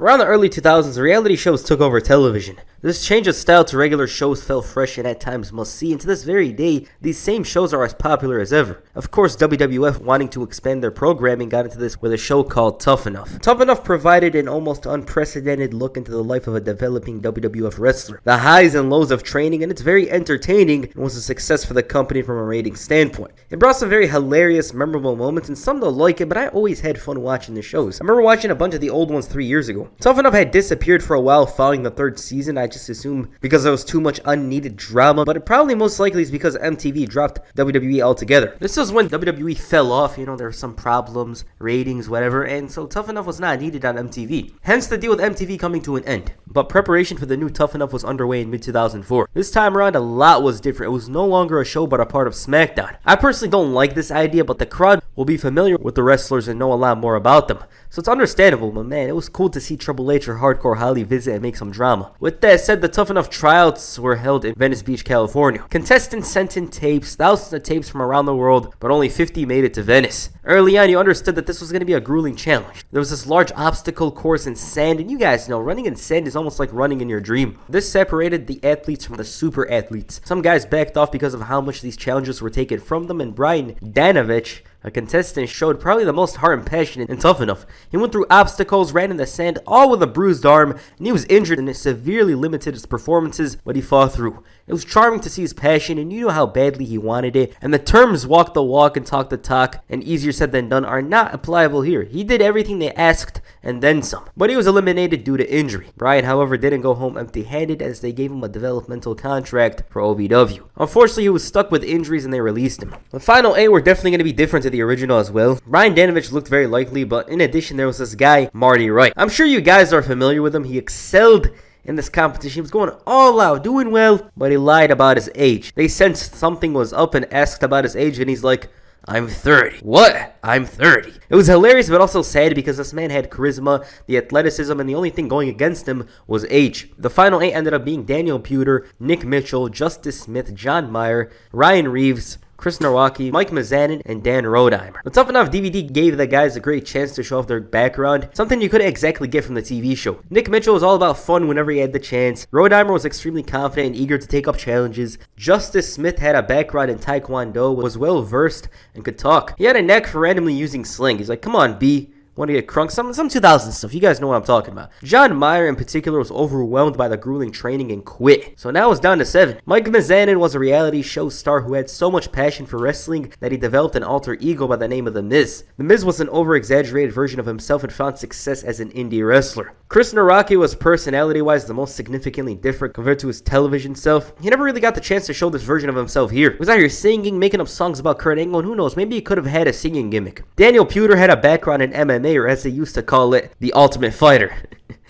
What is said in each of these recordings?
Around the early 2000s, reality shows took over television. This change of style to regular shows felt fresh and at times must-see, and to this very day, these same shows are as popular as ever. Of course, WWF, wanting to expand their programming, got into this with a show called Tough Enough. Tough Enough provided an almost unprecedented look into the life of a developing WWF wrestler, the highs and lows of training, and it's very entertaining and was a success for the company from a rating standpoint. It brought some very hilarious, memorable moments, and some don't like it, but I always had fun watching the shows. I remember watching a bunch of the old ones 3 years ago. Tough Enough had disappeared for a while following the third season. I just assume because there was too much unneeded drama, but it probably most likely is because MTV dropped WWE altogether. This was when WWE fell off, there were some problems, ratings, whatever, and so Tough Enough was not needed on MTV. Hence the deal with MTV coming to an end. But preparation for the new Tough Enough was underway in mid-2004. This time around, a lot was different. It was no longer a show but a part of SmackDown. I personally don't like this idea, but the crowd will be familiar with the wrestlers and know a lot more about them. So it's understandable, but man, it was cool to see Triple H or Hardcore Holly visit and make some drama. With that said, the Tough Enough tryouts were held in Venice Beach, California. Contestants sent in tapes, thousands of tapes from around the world, but only 50 made it to Venice. Early on, you understood that this was going to be a grueling challenge. There was this large obstacle course in sand, and you guys know, running in sand is almost like running in your dream. This separated the athletes from the super athletes. Some guys backed off because of how much these challenges were taken from them, and Brian Danovich, a contestant, showed probably the most heart and passion in Tough Enough. He went through obstacles, ran in the sand, all with a bruised arm, and he was injured and it severely limited his performances, but he fought through. It was charming to see his passion, and you know how badly he wanted it, and the terms walk the walk and talk the talk, and easier said than done, are not applicable here. He did everything they asked, and then some. But he was eliminated due to injury. Brian, however, didn't go home empty-handed, as they gave him a developmental contract for OVW. Unfortunately, he was stuck with injuries and they released him. The final 8 were definitely going to be different to the original as well. Brian Danovich looked very likely, but in addition, there was this guy, Marty Wright. I'm sure you guys are familiar with him. He excelled in this competition. He was going all out, doing well, but he lied about his age. They sensed something was up and asked about his age, and he's like, I'm 30. What? I'm 30. It was hilarious, but also sad because this man had charisma, the athleticism, and the only thing going against him was age. The final 8 ended up being Daniel Puder, Nick Mitchell, Justice Smith, John Meyer, Ryan Reeves, Chris Nowacki, Mike Mizanin, and Dan Rodheimer. The Tough Enough DVD gave the guys a great chance to show off their background, something you couldn't exactly get from the TV show. Nick Mitchell was all about fun whenever he had the chance. Rodheimer was extremely confident and eager to take up challenges. Justice Smith had a background in Taekwondo, was well versed, and could talk. He had a knack for randomly using slang. He's like, come on, B. Want to get crunk? Some 2000 stuff. You guys know what I'm talking about. John Meyer in particular was overwhelmed by the grueling training and quit. So now it's down to 7. Mike Mizanin was a reality show star who had so much passion for wrestling that he developed an alter ego by the name of The Miz. The Miz was an over-exaggerated version of himself and found success as an indie wrestler. Chris Nowacki was personality-wise the most significantly different compared to his television self. He never really got the chance to show this version of himself here. He was out here singing, making up songs about Kurt Angle, and who knows, maybe he could have had a singing gimmick. Daniel Puder had a background in MMA, or as they used to call it, the Ultimate Fighter.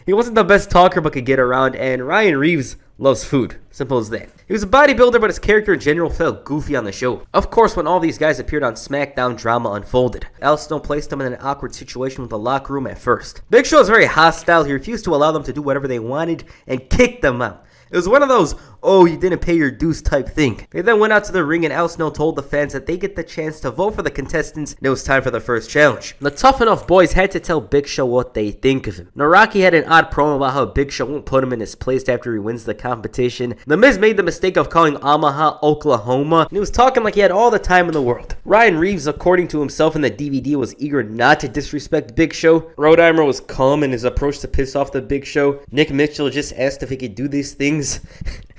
He wasn't the best talker but could get around, and Ryan Reeves loves food. Simple as that. He was a bodybuilder, but his character in general felt goofy on the show. Of course, when all these guys appeared on SmackDown, drama unfolded. Al Snow placed them in an awkward situation with the locker room at first. Big Show was very hostile. He refused to allow them to do whatever they wanted and kicked them out. It was one of those, oh, you didn't pay your dues type thing. They then went out to the ring, and Al Snow told the fans that they get the chance to vote for the contestants, and it was time for the first challenge. The Tough Enough boys had to tell Big Show what they think of him. Nowacki had an odd promo about how Big Show won't put him in his place after he wins the competition. The Miz made the mistake of calling Omaha, Oklahoma, and he was talking like he had all the time in the world. Ryan Reeves, according to himself in the DVD, was eager not to disrespect Big Show. Rodheimer was calm in his approach to piss off the Big Show. Nick Mitchell just asked if he could do these things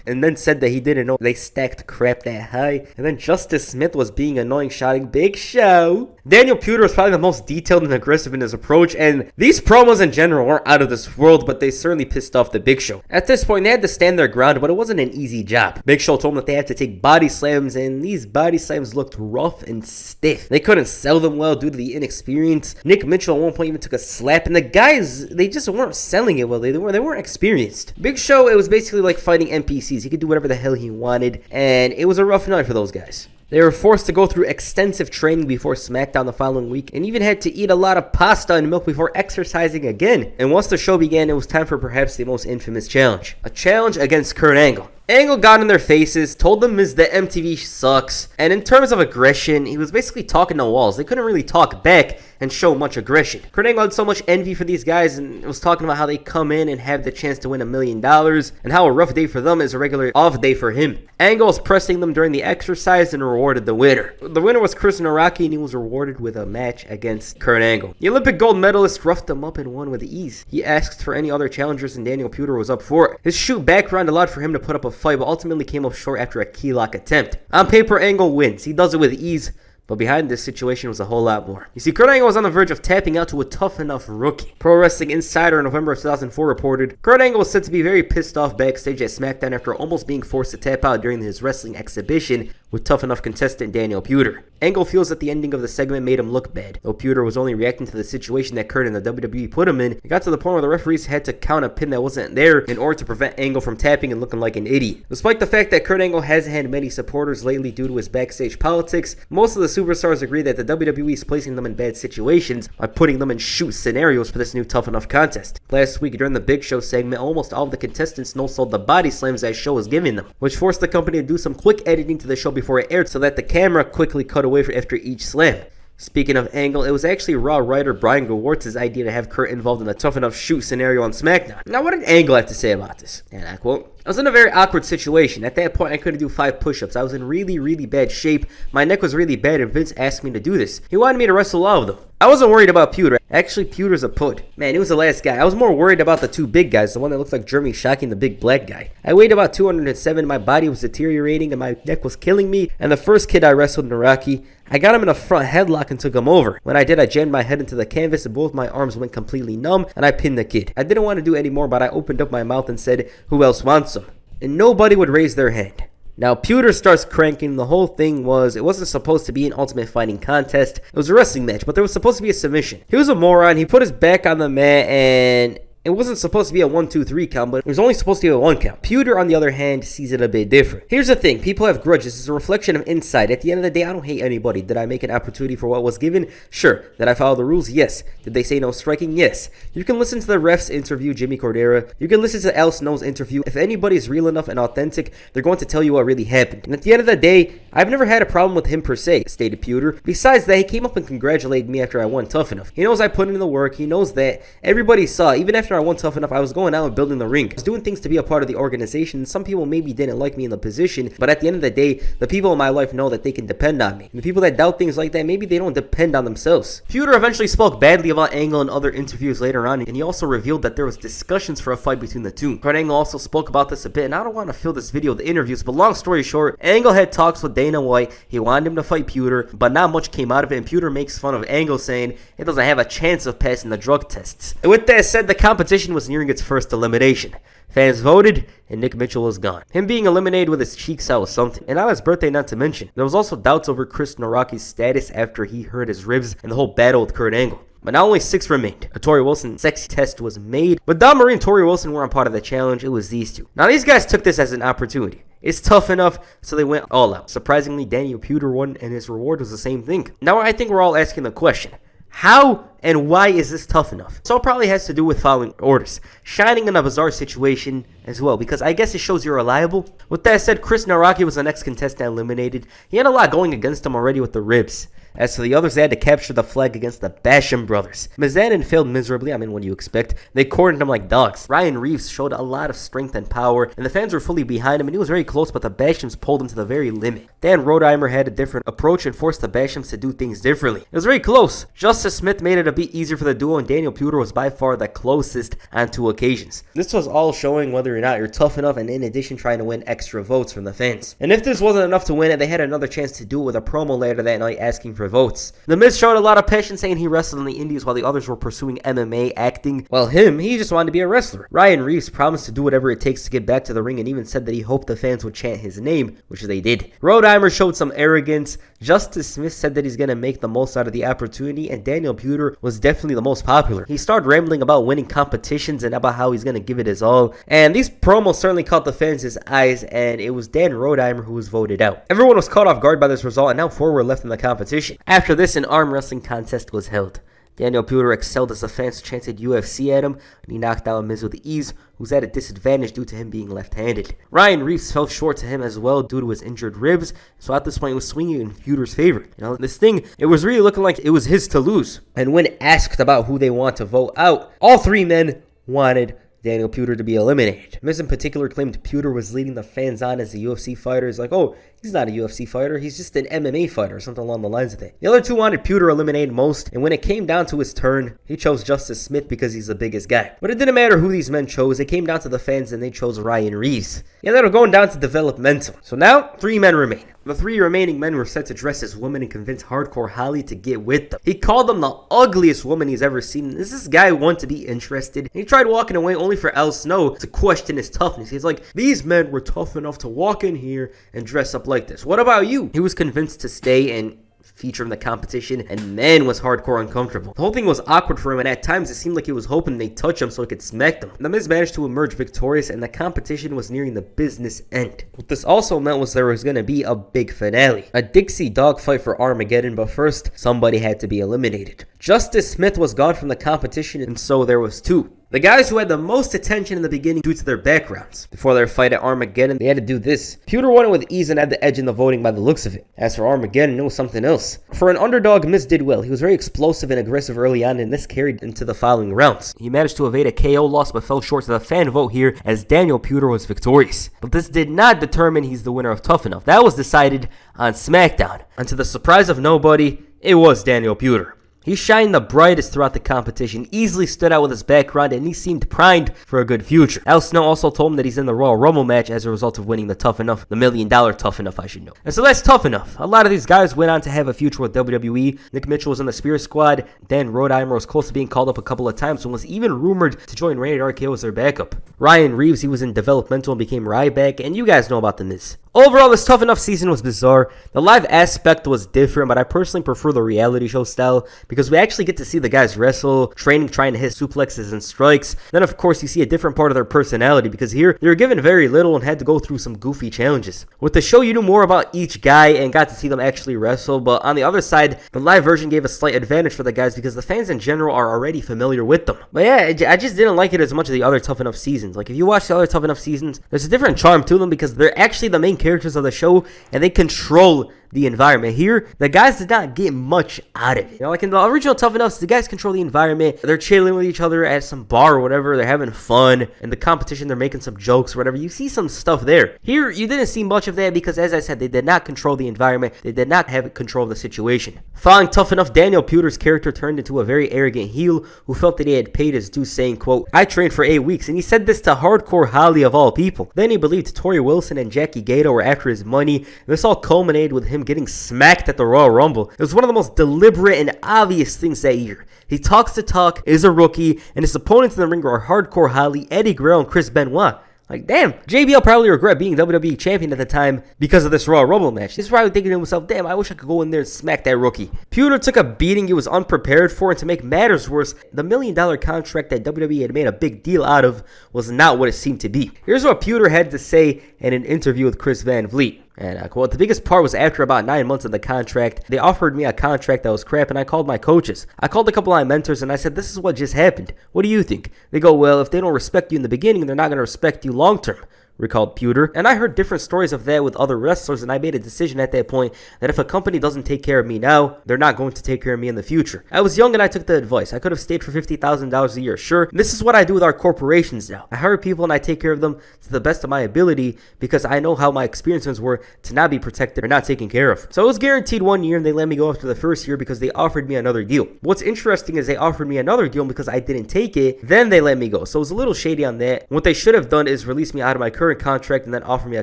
and then said that he didn't know they stacked crap that high. And then Justice Smith was being annoying, shouting, Big Show. Daniel Puder was probably the most detailed and aggressive in his approach, and these promos in general weren't out of this world, but they certainly pissed off the Big Show. At this point, they had to stand their ground, but it wasn't an easy job. Big Show told them that they had to take body slams, and these body slams looked rough and stiff. They couldn't sell them well due to the inexperience. Nick Mitchell at one point even took a slap, and the guys, they just weren't selling it well. They weren't experienced. Big Show, it was basically like fighting NPCs. He could do whatever the hell he wanted, and it was a rough night for those guys. They were forced to go through extensive training before SmackDown the following week, and even had to eat a lot of pasta and milk before exercising again. And once the show began, it was time for perhaps the most infamous challenge. A challenge against Kurt Angle. Angle got in their faces, told them that MTV sucks, and in terms of aggression, he was basically talking to walls. They couldn't really talk back and show much aggression. Kurt Angle had so much envy for these guys and was talking about how they come in and have the chance to win $1 million and how a rough day for them is a regular off day for him. Angle was pressing them during the exercise and rewarded the winner. The winner was Chris Naraki, and he was rewarded with a match against Kurt Angle. The Olympic gold medalist roughed him up and won with ease. He asked for any other challengers and Daniel Puder was up for it. His shoot background allowed for him to put up a fight, but ultimately came up short after a key lock attempt. On paper, Angle wins. He does it with ease. But behind this situation was a whole lot more. You see, Kurt Angle was on the verge of tapping out to a tough enough rookie. Pro Wrestling Insider in November of 2004 reported, Kurt Angle was said to be very pissed off backstage at SmackDown after almost being forced to tap out during his wrestling exhibition with tough enough contestant Daniel Puder. Angle feels that the ending of the segment made him look bad. Though Puder was only reacting to the situation that Kurt and the WWE put him in, it got to the point where the referees had to count a pin that wasn't there in order to prevent Angle from tapping and looking like an idiot. Despite the fact that Kurt Angle hasn't had many supporters lately due to his backstage politics, most of the superstars agree that the WWE is placing them in bad situations by putting them in shoot scenarios for this new Tough Enough contest. Last week during the Big Show segment, almost all of the contestants no-sold the body slams that show was giving them, which forced the company to do some quick editing to the show before it aired so that the camera quickly cut away after each slam. Speaking of Angle, it was actually Raw writer Brian Gewirtz's idea to have Kurt involved in a Tough Enough shoot scenario on SmackDown. Now, what did Angle have to say about this? And I quote, I was in a very awkward situation. At that point, I couldn't do 5 push-ups. I was in really, really bad shape. My neck was really bad, and Vince asked me to do this. He wanted me to wrestle all of them. I wasn't worried about Puder. Actually, Puder's a pud. Man, he was the last guy. I was more worried about the 2 big guys, the one that looked like Jeremy Shockey and the big black guy. I weighed about 207, my body was deteriorating, and my neck was killing me. And the first kid I wrestled, Naraki, I got him in a front headlock and took him over. When I did, I jammed my head into the canvas and both my arms went completely numb, and I pinned the kid. I didn't want to do any more, but I opened up my mouth and said, who else wants him? And nobody would raise their hand. Now, Puder starts cranking. The whole thing was, it wasn't supposed to be an ultimate fighting contest. It was a wrestling match, but there was supposed to be a submission. He was a moron. He put his back on the mat, and it wasn't supposed to be a 1, 2, 3 count, but it was only supposed to be a 1 count. Puder, on the other hand, sees it a bit different. Here's the thing. People have grudges. It's a reflection of insight. At the end of the day, I don't hate anybody. Did I make an opportunity for what was given? Sure. Did I follow the rules? Yes. Did they say no striking? Yes. You can listen to the refs interview, Jimmy Cordera. You can listen to Al Snow's interview. If anybody's real enough and authentic, they're going to tell you what really happened. And at the end of the day, I've never had a problem with him per se, stated Puder. Besides that, he came up and congratulated me after I won Tough Enough. He knows I put in the work. He knows that everybody saw, even after I won Tough Enough, I was going out and building the ring. I was doing things to be a part of the organization. Some people maybe didn't like me in the position, but at the end of the day, the people in my life know that they can depend on me. And the people that doubt things like that, maybe they don't depend on themselves. Puder eventually spoke badly about Angle in other interviews later on, and he also revealed that there was discussions for a fight between the two. Kurt Angle also spoke about this a bit, and I don't want to fill this video with interviews, but long story short, Angle had talks with Dana White. He wanted him to fight Puder, but not much came out of it, and Puder makes fun of Angle, saying it doesn't have a chance of passing the drug tests. And with that said, the competition was nearing its first elimination. Fans voted, and Nick Mitchell was gone. Him being eliminated with his cheeks out was something. And on his birthday, not to mention, there was also doubts over Chris Naraki's status after he hurt his ribs in the whole battle with Kurt Angle. But now only 6 remained. A Tori Wilson sexy test was made, but Don Marie and Tori Wilson weren't part of the challenge. It was these two. Now these guys took this as an opportunity. It's tough enough, so they went all out. Surprisingly, Daniel Puder won, and his reward was the same thing. Now I think we're all asking the question, how and why is this tough enough? So it probably has to do with following orders. Shining in a bizarre situation as well, because I guess it shows you're reliable. With that said, Chris Naraki was the next contestant eliminated. He had a lot going against him already with the ribs. As for the others, they had to capture the flag against the Basham brothers. Mizanin failed miserably. I mean, what do you expect? They cornered him like dogs. Ryan Reeves showed a lot of strength and power, and the fans were fully behind him, and he was very close, but the Bashams pulled him to the very limit. Dan Rodheimer had a different approach and forced the Bashams to do things differently. It was very close. Justice Smith made it a bit easier for the duo, and Daniel Puder was by far the closest on 2 occasions. This was all showing whether or not you're tough enough, and in addition trying to win extra votes from the fans. And if this wasn't enough to win it, they had another chance to do it with a promo later that night asking for votes. The Miz showed a lot of passion, saying he wrestled in the indies while the others were pursuing MMA, acting. While he just wanted to be a wrestler. Ryan Reeves promised to do whatever it takes to get back to the ring and even said that he hoped the fans would chant his name, which they did. Rodheimer showed some arrogance. Justice Smith said that he's going to make the most out of the opportunity, and Daniel Puder was definitely the most popular. He started rambling about winning competitions and about how he's going to give it his all, and these promos certainly caught the fans' eyes, and it was Dan Rodheimer who was voted out. Everyone was caught off guard by this result, and now 4 were left in the competition. After this, an arm wrestling contest was held. Daniel Puder excelled as the fans chanted UFC at him, and he knocked out Miz with ease, who's at a disadvantage due to him being left-handed. Ryan Reeves fell short to him as well due to his injured ribs, so at this point it was swinging in Puder's favor. This thing, it was really looking like it was his to lose. And when asked about who they want to vote out, all three men wanted Daniel Puder to be eliminated. Miz in particular claimed Puder was leading the fans on as a UFC fighter. He's like, oh, he's not a UFC fighter. He's just an MMA fighter or something along the lines of that. The other two wanted Puder eliminated most, and when it came down to his turn, he chose Justice Smith because he's the biggest guy. But it didn't matter who these men chose. It came down to the fans, and they chose Ryan Reeves. Yeah, they were going down to developmental. So now, 3 men remain. The 3 remaining men were set to dress as women and convince Hardcore Holly to get with them. He called them the ugliest woman he's ever seen. This guy wanted to be interested. And he tried walking away only for Al Snow to question his toughness. He's like, these men were tough enough to walk in here and dress up like this. What about you? He was convinced to stay and feature in the competition, and man was Hardcore uncomfortable. The whole thing was awkward for him, and at times it seemed like he was hoping they'd touch him so he could smack them. The Miz managed to emerge victorious, and the competition was nearing the business end. What this also meant was there was going to be a big finale. A Dixie dogfight for Armageddon, but first, somebody had to be eliminated. Justice Smith was gone from the competition, and so there was 2. The guys who had the most attention in the beginning due to their backgrounds. Before their fight at Armageddon, they had to do this. Puder won it with ease and had the edge in the voting by the looks of it. As for Armageddon, it was something else. For an underdog, Miz did well. He was very explosive and aggressive early on, and this carried into the following rounds. He managed to evade a KO loss, but fell short to the fan vote here as Daniel Puder was victorious. But this did not determine he's the winner of Tough Enough. That was decided on SmackDown. And to the surprise of nobody, it was Daniel Puder. He shined the brightest throughout the competition, easily stood out with his background, and he seemed primed for a good future. Al Snow also told him that he's in the Royal Rumble match as a result of winning the Tough Enough, the $1 million Tough Enough, I should know. And so that's Tough Enough. A lot of these guys went on to have a future with WWE. Nick Mitchell was in the Spirit Squad. Dan Rodheimer was close to being called up a couple of times and was even rumored to join Rated RKO as their backup. Ryan Reeves, he was in developmental and became Ryback, and you guys know about the Miz. Overall, this Tough Enough season was bizarre. The live aspect was different, but I personally prefer the reality show style because we actually get to see the guys wrestle, training, trying to hit suplexes and strikes. Then, of course, you see a different part of their personality because here, they were given very little and had to go through some goofy challenges. With the show, you knew more about each guy and got to see them actually wrestle, but on the other side, the live version gave a slight advantage for the guys because the fans in general are already familiar with them. But yeah, I just didn't like it as much as the other Tough Enough seasons. Like, if you watch the other Tough Enough seasons, there's a different charm to them because they're actually the main characters of the show and they control the environment. Here, the guys did not get much out of it. Like in the original Tough Enough, the guys control the environment. They're chilling with each other at some bar or whatever. They're having fun. In the competition, they're making some jokes or whatever. You see some stuff there. Here, you didn't see much of that because, as I said, they did not control the environment. They did not have control of the situation. Following Tough Enough, Daniel Puder's character turned into a very arrogant heel who felt that he had paid his due, saying, quote, "I trained for 8 weeks," and he said this to Hardcore Holly of all people. Then he believed Tori Wilson and Jackie Gato were after his money. This all culminated with him getting smacked at the Royal Rumble. It was one of the most deliberate and obvious things that year. He talks the talk, is a rookie, and his opponents in the ring are Hardcore Holly, Eddie Guerrero, and Chris Benoit. Like, damn, JBL probably regret being WWE champion at the time because of this Royal Rumble match. He's probably thinking to himself, damn, I wish I could go in there and smack that rookie. Puder took a beating he was unprepared for, and to make matters worse, the $1 million contract that WWE had made a big deal out of was not what it seemed to be. Here's what Puder had to say in an interview with Chris Van Vliet. And I quote, "The biggest part was after about 9 months of the contract, they offered me a contract that was crap, and I called my coaches. I called a couple of my mentors, and I said, this is what just happened. What do you think? They go, well, if they don't respect you in the beginning, they're not going to respect you long term," recalled Puder. And I heard different stories of that with other wrestlers, and I made a decision at that point that if a company doesn't take care of me now, they're not going to take care of me in the future. I was young and I took the advice. I could have stayed for $50,000 a year. Sure, this is what I do with our corporations now. I hire people and I take care of them to the best of my ability because I know how my experiences were to not be protected or not taken care of. So I was guaranteed 1 year and they let me go after the first year because they offered me another deal. What's interesting is they offered me another deal because I didn't take it, then they let me go. So it was a little shady on that. What they should have done is release me out of my current contract and then offer me a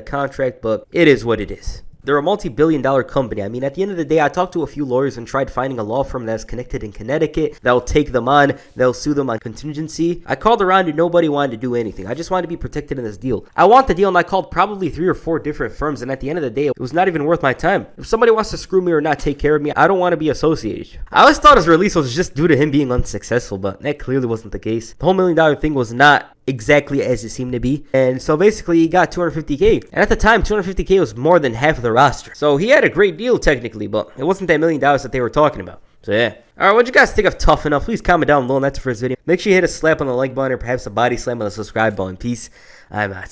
contract, but it is what it is. They're a multi-billion-dollar company. I mean, at the end of the day, I talked to a few lawyers and tried finding a law firm that's connected in Connecticut that'll take them on, that'll sue them on contingency. I called around and nobody wanted to do anything. I just wanted to be protected in this deal. I want the deal, and I called probably 3 or 4 different firms, and at the end of the day, it was not even worth my time. If somebody wants to screw me or not take care of me, I don't want to be associated. I always thought his release was just due to him being unsuccessful, but that clearly wasn't the case. The whole $1 million thing was not exactly as it seemed to be, and so basically he got $250K, and at the time $250K was more than half of the roster, so he had a great deal technically, but it wasn't that $1 million that they were talking about. So yeah. Alright, what you guys think of Tough Enough? Please comment down below, and that's the first video. Make sure you hit a slap on the like button or perhaps a body slam on the subscribe button. Peace. I'm out.